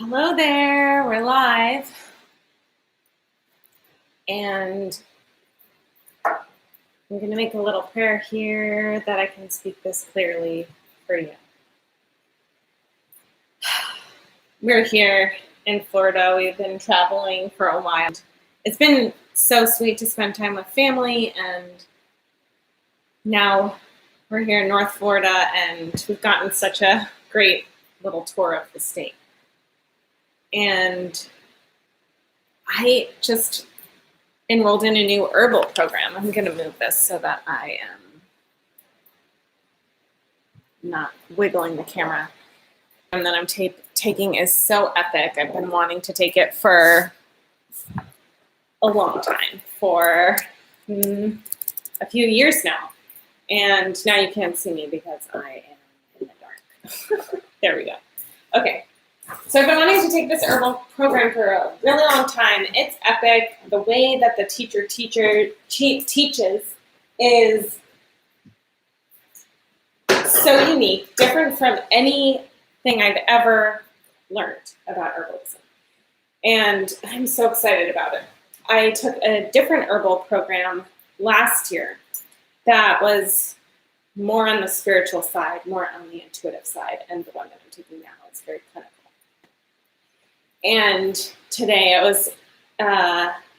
Hello there, we're live. And I'm going to make a little prayer here that I can speak this clearly for you. We're here in Florida. We've been traveling for a while. It's been so sweet to spend time with family, and now we're here in North Florida, and we've gotten such a great little tour of the state. And I just enrolled in a new herbal program. I'm going to move this so that I am not wiggling the camera. And that I'm taking is so epic. I've been wanting to take it for a long time, for a few years now. And now you can't see me because I am in the dark. There we go. Okay. So I've been wanting to take this herbal program for a really long time. It's epic. The way that the teacher teaches is so unique, different from anything I've ever learned about herbalism. And I'm so excited about it. I took a different herbal program last year that was more on the spiritual side, more on the intuitive side, and the one that I'm taking now is very clinical. And today I was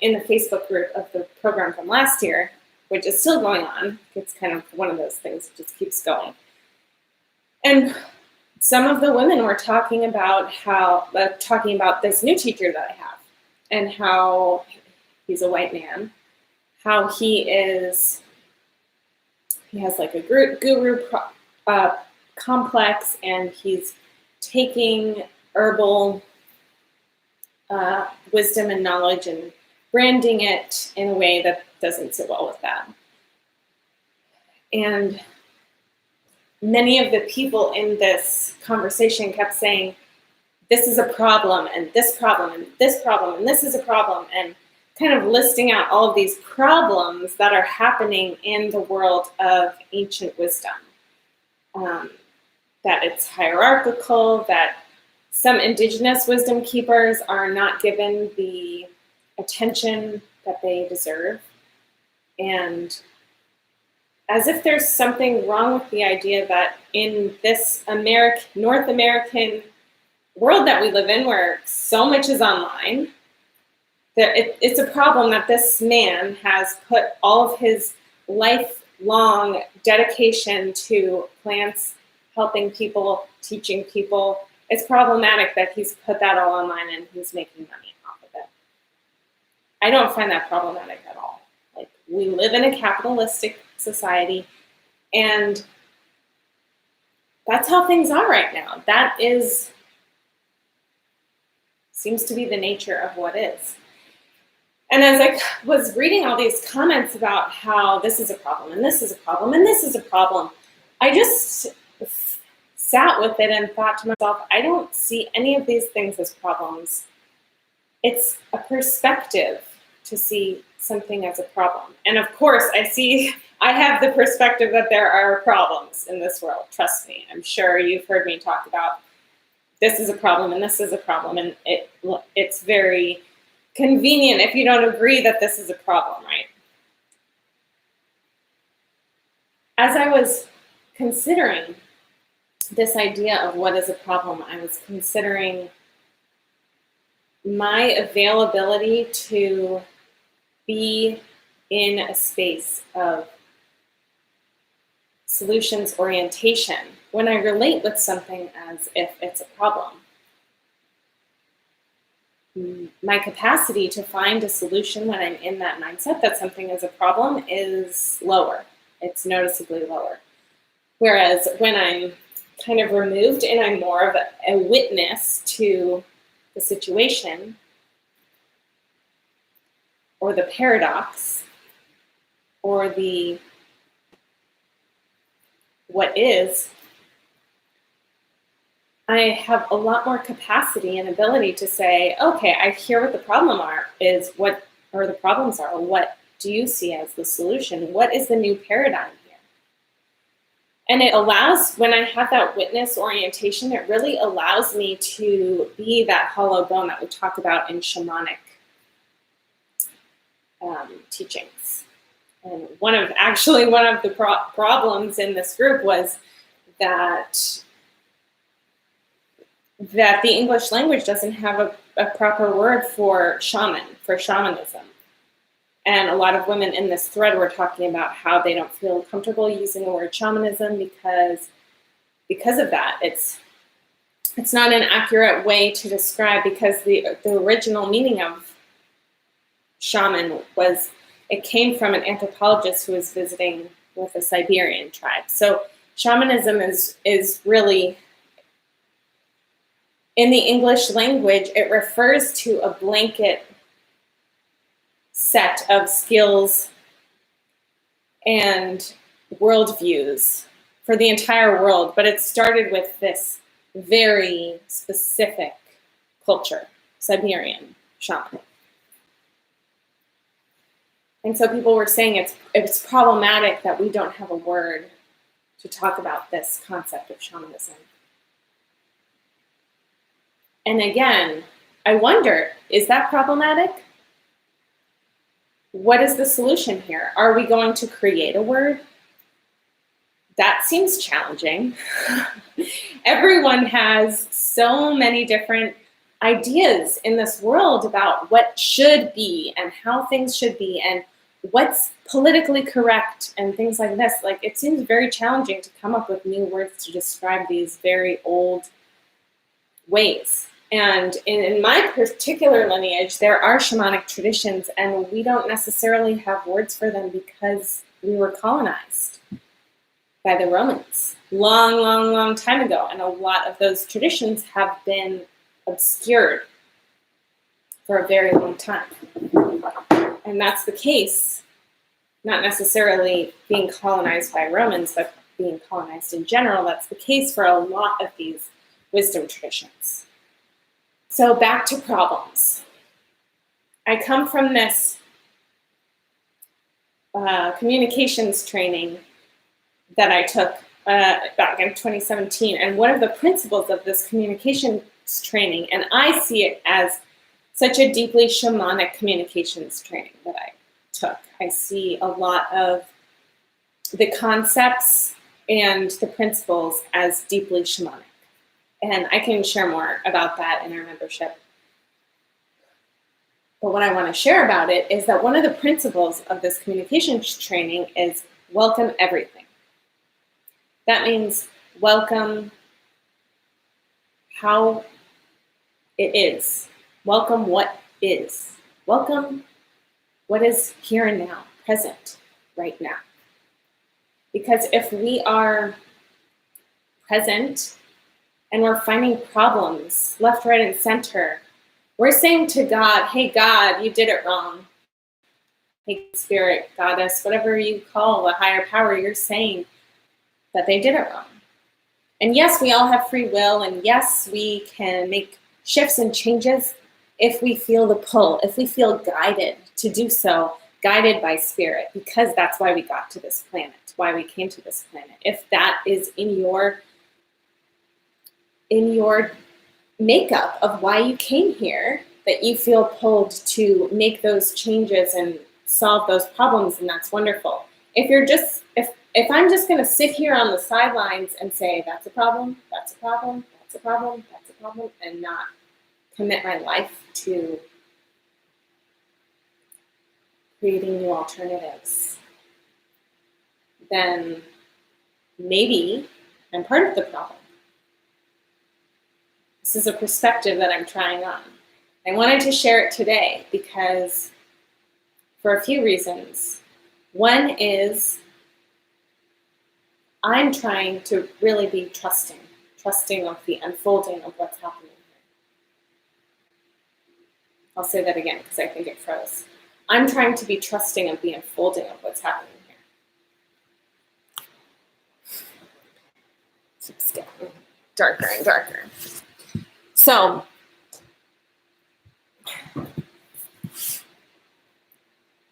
in the Facebook group of the program from last year, which is still going on. It's kind of one of those things that just keeps going. And some of the women were talking about this new teacher that I have, and how he's a white man, how he has like a guru complex, and he's taking herbal wisdom and knowledge and branding it in a way that doesn't sit well with that. And many of the people in this conversation kept saying, this is a problem, and this problem, and this problem, and this is a problem, and kind of listing out all of these problems that are happening in the world of ancient wisdom. That it's hierarchical, that some indigenous wisdom keepers are not given the attention that they deserve. And as if there's something wrong with the idea that in this North American world that we live in, where so much is online, it's a problem that this man has put all of his lifelong dedication to plants, helping people, teaching people. It's problematic that he's put that all online and he's making money off of it. I don't find that problematic at all. Like, we live in a capitalistic society, and that's how things are right now. That seems to be the nature of what is. And as I was reading all these comments about how this is a problem, and this is a problem, and this is a problem, I just sat with it and thought to myself, I don't see any of these things as problems. It's a perspective to see something as a problem. And of course, I have the perspective that there are problems in this world. Trust me. I'm sure you've heard me talk about this is a problem and this is a problem. And it's very convenient if you don't agree that this is a problem, right? As I was considering this idea of what is a problem, I was considering my availability to be in a space of solutions orientation when I relate with something as if it's a problem. My capacity to find a solution when I'm in that mindset that something is a problem is lower. It's noticeably lower. Whereas when I'm kind of removed and I'm more of a witness to the situation or the paradox or the what is, I have a lot more capacity and ability to say, okay, I hear what the problems are. What do you see as the solution? What is the new paradigm here? And it allows, when I have that witness orientation, it really allows me to be that hollow bone that we talk about in shamanic teachings. And one of the problems in this group was that the English language doesn't have a proper word for shamanism. And a lot of women in this thread were talking about how they don't feel comfortable using the word shamanism because of that. It's not an accurate way to describe, because the original meaning of shaman was, it came from an anthropologist who was visiting with a Siberian tribe. So shamanism is really, in the English language, it refers to a blanket set of skills and worldviews for the entire world, but it started with this very specific culture, Siberian shaman. And so people were saying it's problematic that we don't have a word to talk about this concept of shamanism. And again, I wonder, is that problematic? What is the solution here? Are we going to create a word? That seems challenging. Everyone has so many different ideas in this world about what should be and how things should be and what's politically correct and things like this. Like, it seems very challenging to come up with new words to describe these very old ways. And in my particular lineage, there are shamanic traditions, and we don't necessarily have words for them because we were colonized by the Romans long, long, long time ago. And a lot of those traditions have been obscured for a very long time. And that's the case, not necessarily being colonized by Romans, but being colonized in general. That's the case for a lot of these wisdom traditions. So back to problems. I come from this communications training that I took back in 2017. And one of the principles of this communications training, and I see it as such a deeply shamanic communications training that I took. I see a lot of the concepts and the principles as deeply shamanic. And I can share more about that in our membership. But what I want to share about it is that one of the principles of this communications training is welcome everything. That means welcome how it is. Welcome what is. Welcome what is here and now, present, right now. Because if we are present and we're finding problems left, right, and center, we're saying to God, hey, God, you did it wrong. Hey, Spirit, Goddess, whatever you call a higher power, you're saying that they did it wrong. And yes, we all have free will, and yes, we can make shifts and changes if we feel the pull, if we feel guided to do so, guided by Spirit, because that's why we got to this planet, why we came to this planet. If that is in your makeup of why you came here, that you feel pulled to make those changes and solve those problems, and that's wonderful. If I'm just going to sit here on the sidelines and say that's a problem, that's a problem, that's a problem, that's a problem, and not commit my life to creating new alternatives, then maybe I'm part of the problem. This is a perspective that I'm trying on. I wanted to share it today because for a few reasons. One is I'm trying to really be trusting of the unfolding of what's happening here. I'll say that again because I think it froze. I'm trying to be trusting of the unfolding of what's happening here. Keeps getting darker and darker. So,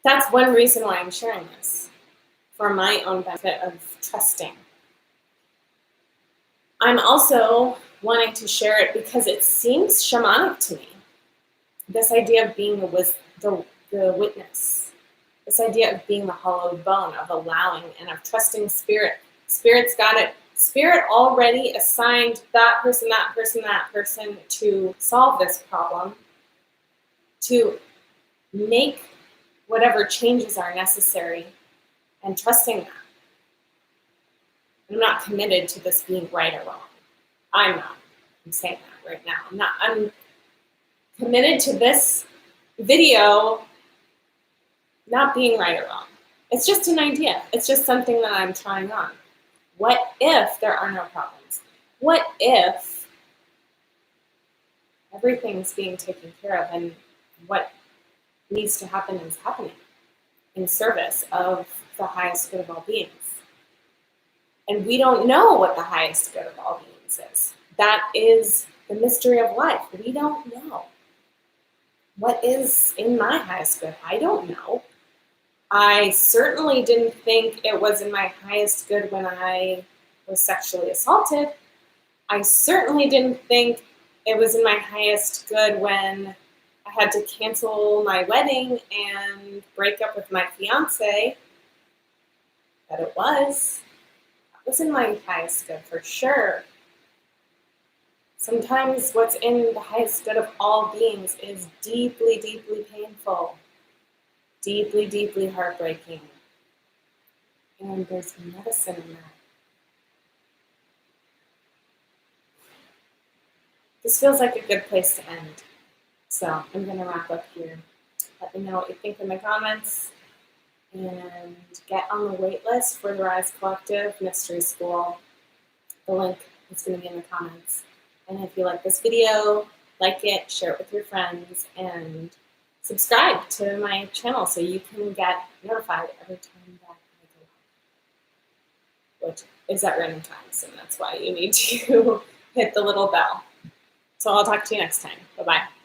that's one reason why I'm sharing this, for my own benefit of trusting I'm also wanting to share it because it seems shamanic to me. This idea of being the witness, this idea of being the hollowed bone, of allowing and of trusting spirit. Spirit's got it. Spirit already assigned that person, that person, that person to solve this problem, to make whatever changes are necessary, and trusting that. I'm not committed to this being right or wrong. I'm not. I'm saying that right now. I'm committed to this video not being right or wrong. It's just an idea. It's just something that I'm trying on. What if there are no problems? What if everything's being taken care of and what needs to happen is happening in service of the highest good of all beings? And we don't know what the highest good of all beings is. That is the mystery of life. We don't know. What is in my highest good? I don't know. I certainly didn't think it was in my highest good when I was sexually assaulted. I certainly didn't think it was in my highest good when I had to cancel my wedding and break up with my fiance. But it was. It was in my highest good for sure. Sometimes what's in the highest good of all beings is deeply, deeply painful, deeply, deeply heartbreaking. And there's medicine in that. This feels like a good place to end. So I'm going to wrap up here. Let me know what you think in the comments. And get on the wait list for the Rise Collective Mystery School. The link is going to be in the comments. And if you like this video, like it, share it with your friends, and subscribe to my channel so you can get notified every time that I go live, which is at random times, and that's why you need to hit the little bell. So I'll talk to you next time. Bye-bye.